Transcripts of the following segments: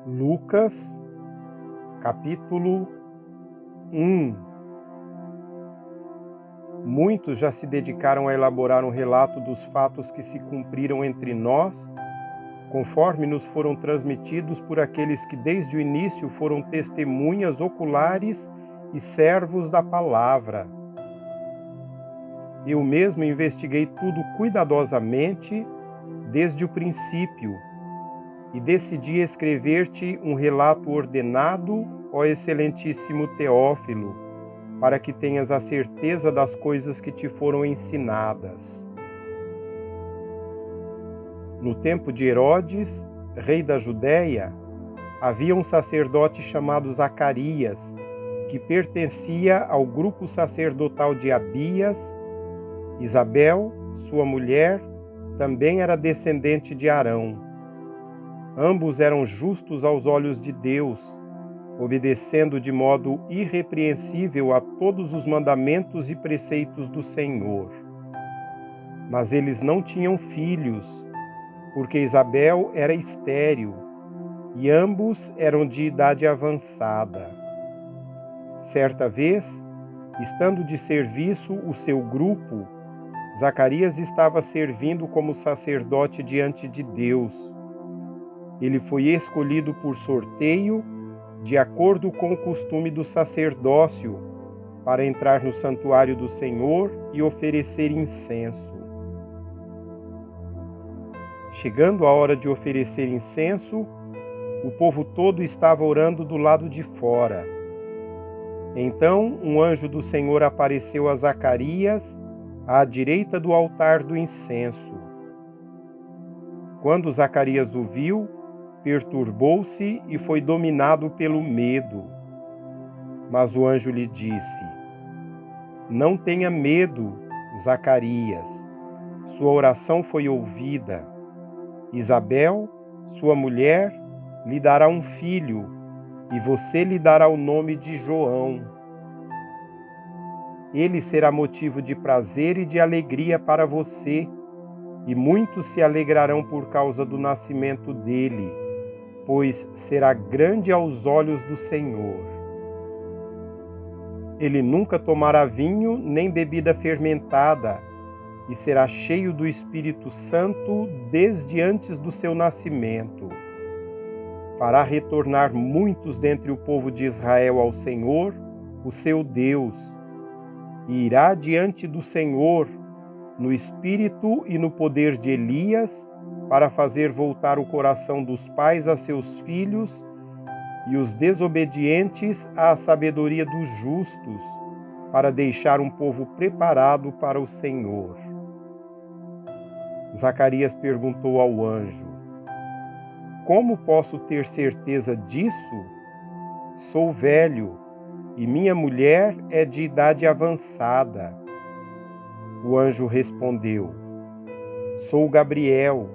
Lucas, capítulo 1. Muitos já se dedicaram a elaborar um relato dos fatos que se cumpriram entre nós, conforme nos foram transmitidos por aqueles que desde o início foram testemunhas oculares e servos da palavra. Eu mesmo investiguei tudo cuidadosamente desde o princípio e decidi escrever-te um relato ordenado, ó excelentíssimo Teófilo, para que tenhas a certeza das coisas que te foram ensinadas. No tempo de Herodes, rei da Judéia, havia um sacerdote chamado Zacarias, que pertencia ao grupo sacerdotal de Abias. Isabel, sua mulher, também era descendente de Arão. Ambos eram justos aos olhos de Deus, obedecendo de modo irrepreensível a todos os mandamentos e preceitos do Senhor. Mas eles não tinham filhos, porque Isabel era estéril, e ambos eram de idade avançada. Certa vez, estando de serviço o seu grupo, Zacarias estava servindo como sacerdote diante de Deus. Ele foi escolhido por sorteio, de acordo com o costume do sacerdócio, para entrar no santuário do Senhor e oferecer incenso. Chegando a hora de oferecer incenso, o povo todo estava orando do lado de fora. Então um anjo do Senhor apareceu a Zacarias, à direita do altar do incenso. Quando Zacarias o viu, perturbou-se e foi dominado pelo medo. Mas o anjo lhe disse: Não tenha medo, Zacarias. Sua oração foi ouvida. Isabel, sua mulher, lhe dará um filho, e você lhe dará o nome de João. Ele será motivo de prazer e de alegria para você, e muitos se alegrarão por causa do nascimento dele, pois será grande aos olhos do Senhor. Ele nunca tomará vinho nem bebida fermentada, e será cheio do Espírito Santo desde antes do seu nascimento. Fará retornar muitos dentre o povo de Israel ao Senhor, o seu Deus, e irá diante do Senhor, no espírito e no poder de Elias, para fazer voltar o coração dos pais a seus filhos e os desobedientes à sabedoria dos justos, para deixar um povo preparado para o Senhor. Zacarias perguntou ao anjo: Como posso ter certeza disso? Sou velho e minha mulher é de idade avançada. O anjo respondeu: Sou Gabriel,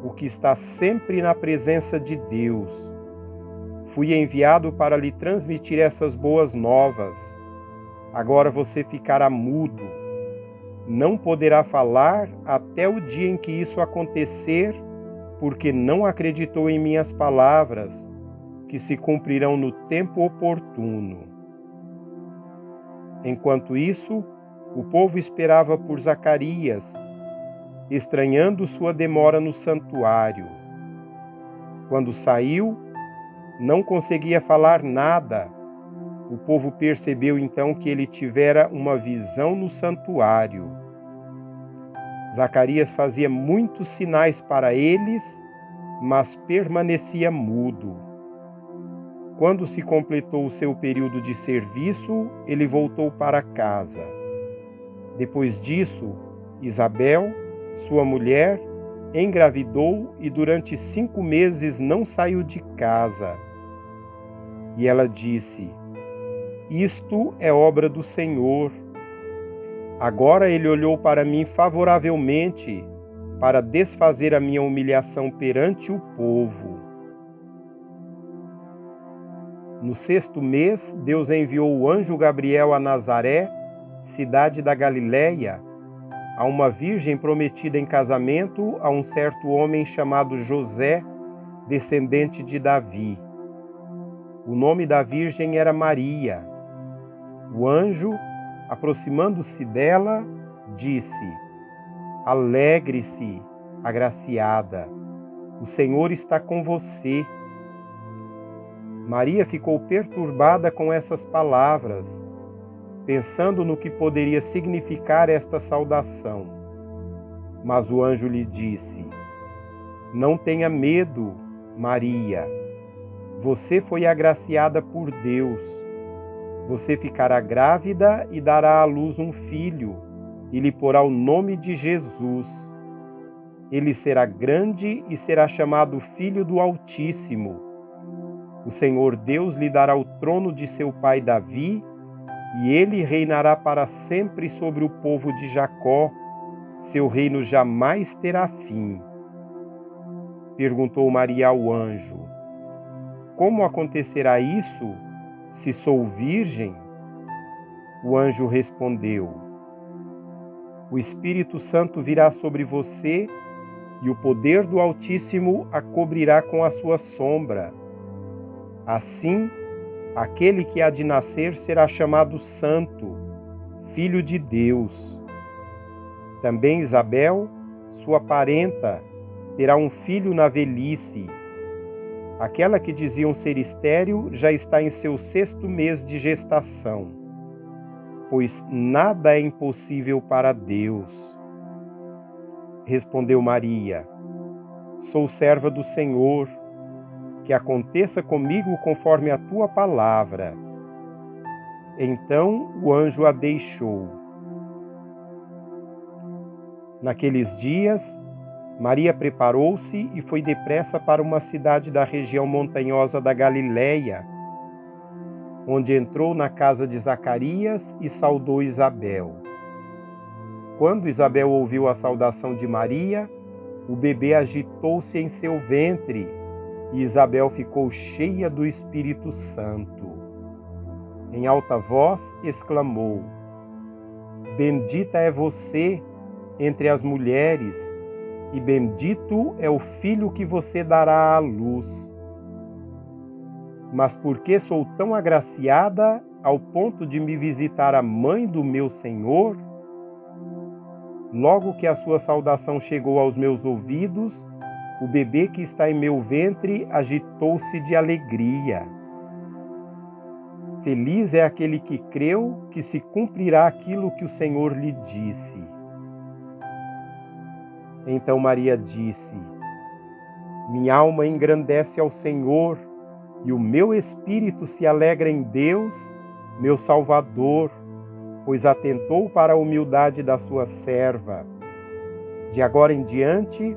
o que está sempre na presença de Deus. Fui enviado para lhe transmitir essas boas novas. Agora você ficará mudo. Não poderá falar até o dia em que isso acontecer, porque não acreditou em minhas palavras, que se cumprirão no tempo oportuno. Enquanto isso, o povo esperava por Zacarias, estranhando sua demora no santuário. Quando saiu, não conseguia falar nada. O povo percebeu então que ele tivera uma visão no santuário. Zacarias fazia muitos sinais para eles, mas permanecia mudo. Quando se completou o seu período de serviço, ele voltou para casa. Depois disso, Isabel, sua mulher, engravidou e durante 5 meses não saiu de casa. E ela disse: Isto é obra do Senhor. Agora ele olhou para mim favoravelmente, para desfazer a minha humilhação perante o povo. No 6º mês, Deus enviou o anjo Gabriel a Nazaré, cidade da Galiléia, a uma virgem prometida em casamento a um certo homem chamado José, descendente de Davi. O nome da virgem era Maria. O anjo, aproximando-se dela, disse: Alegre-se, agraciada, o Senhor está com você. Maria ficou perturbada com essas palavras, pensando no que poderia significar esta saudação. Mas o anjo lhe disse: Não tenha medo, Maria. Você foi agraciada por Deus. Você ficará grávida e dará à luz um filho, e lhe porá o nome de Jesus. Ele será grande e será chamado Filho do Altíssimo. O Senhor Deus lhe dará o trono de seu pai Davi, e ele reinará para sempre sobre o povo de Jacó. Seu reino jamais terá fim. Perguntou Maria ao anjo: Como acontecerá isso, se sou virgem? O anjo respondeu: O Espírito Santo virá sobre você, e o poder do Altíssimo a cobrirá com a sua sombra. Assim, aquele que há de nascer será chamado Santo, Filho de Deus. Também Isabel, sua parenta, terá um filho na velhice. Aquela que diziam ser estéril já está em seu 6º mês de gestação, pois nada é impossível para Deus. Respondeu Maria: Sou serva do Senhor, que aconteça comigo conforme a tua palavra. Então o anjo a deixou. Naqueles dias, Maria preparou-se e foi depressa para uma cidade da região montanhosa da Galiléia, onde entrou na casa de Zacarias e saudou Isabel. Quando Isabel ouviu a saudação de Maria, o bebê agitou-se em seu ventre e Isabel ficou cheia do Espírito Santo. Em alta voz exclamou: Bendita é você entre as mulheres, e bendito é o filho que você dará à luz. Mas por que sou tão agraciada ao ponto de me visitar a mãe do meu Senhor? Logo que a sua saudação chegou aos meus ouvidos, o bebê que está em meu ventre agitou-se de alegria. Feliz é aquele que creu que se cumprirá aquilo que o Senhor lhe disse. Então Maria disse: Minha alma engrandece ao Senhor, e o meu espírito se alegra em Deus, meu Salvador, pois atentou para a humildade da sua serva. De agora em diante,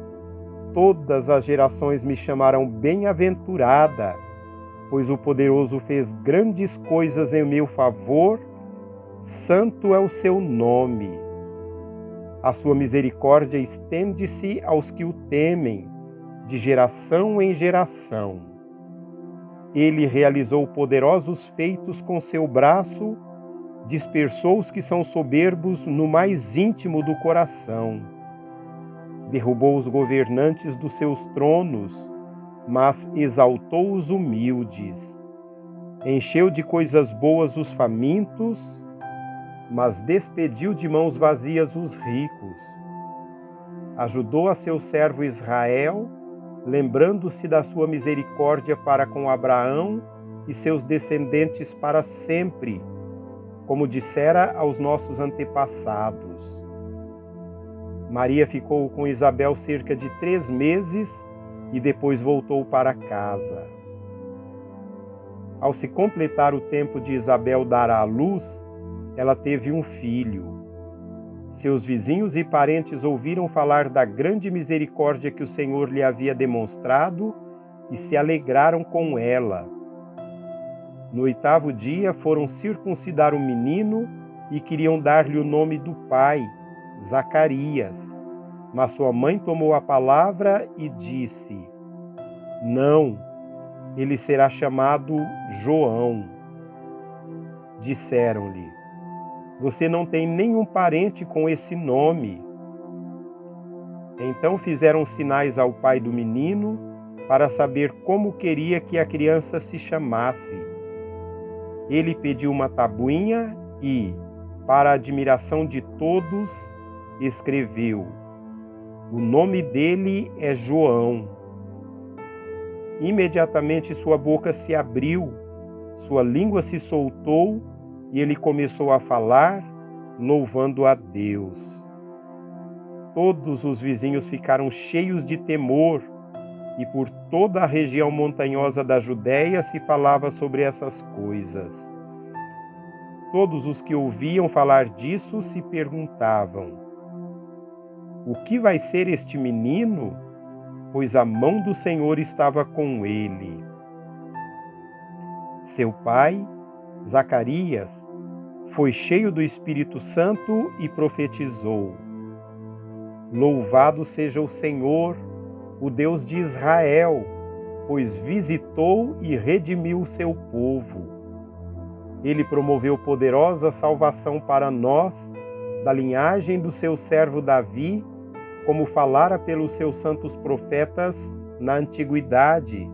todas as gerações me chamarão bem-aventurada, pois o Poderoso fez grandes coisas em meu favor, santo é o seu nome. A sua misericórdia estende-se aos que o temem, de geração em geração. Ele realizou poderosos feitos com seu braço, dispersou os que são soberbos no mais íntimo do coração. Derrubou os governantes dos seus tronos, mas exaltou os humildes. Encheu de coisas boas os famintos, mas despediu de mãos vazias os ricos. Ajudou a seu servo Israel, lembrando-se da sua misericórdia para com Abraão e seus descendentes para sempre, como dissera aos nossos antepassados. Maria ficou com Isabel cerca de 3 meses e depois voltou para casa. Ao se completar o tempo de Isabel dar à luz, ela teve um filho. Seus vizinhos e parentes ouviram falar da grande misericórdia que o Senhor lhe havia demonstrado e se alegraram com ela. No 8º dia foram circuncidar o menino e queriam dar-lhe o nome do pai, Zacarias. Mas sua mãe tomou a palavra e disse: Não, ele será chamado João. Disseram-lhe: Você não tem nenhum parente com esse nome. Então fizeram sinais ao pai do menino para saber como queria que a criança se chamasse. ele pediu uma tabuinha e, para a admiração de todos, escreveu: o nome dele é João. Imediatamente sua boca se abriu, sua língua se soltou e ele começou a falar, louvando a Deus. Todos os vizinhos ficaram cheios de temor e por toda a região montanhosa da Judéia se falava sobre essas coisas. Todos os que ouviam falar disso se perguntavam: o que vai ser este menino? Pois a mão do Senhor estava com ele. Seu pai, Zacarias, foi cheio do Espírito Santo e profetizou: louvado seja o Senhor, o Deus de Israel, pois visitou e redimiu o seu povo. Ele promoveu poderosa salvação para nós, da linhagem do seu servo Davi, como falara pelos seus santos profetas na antiguidade,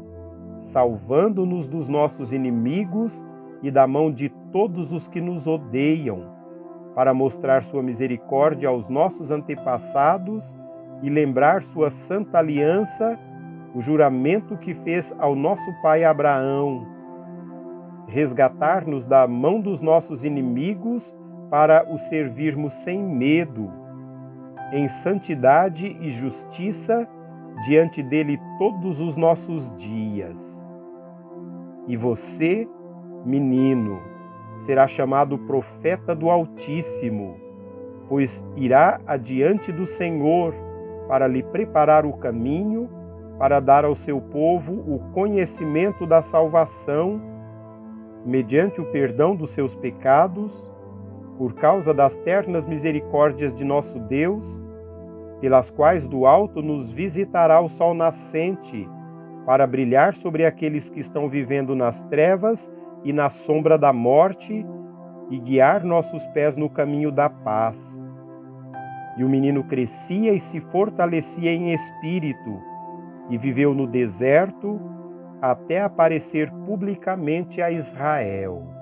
salvando-nos dos nossos inimigos e da mão de todos os que nos odeiam, para mostrar sua misericórdia aos nossos antepassados e lembrar sua santa aliança, o juramento que fez ao nosso pai Abraão, resgatar-nos da mão dos nossos inimigos para o servirmos sem medo, em santidade e justiça diante dele todos os nossos dias. E você, menino, será chamado profeta do Altíssimo, pois irá adiante do Senhor para lhe preparar o caminho, para dar ao seu povo o conhecimento da salvação, mediante o perdão dos seus pecados, por causa das ternas misericórdias de nosso Deus, pelas quais do alto nos visitará o sol nascente, para brilhar sobre aqueles que estão vivendo nas trevas e na sombra da morte, e guiar nossos pés no caminho da paz. E o menino crescia e se fortalecia em espírito, e viveu no deserto até aparecer publicamente a Israel.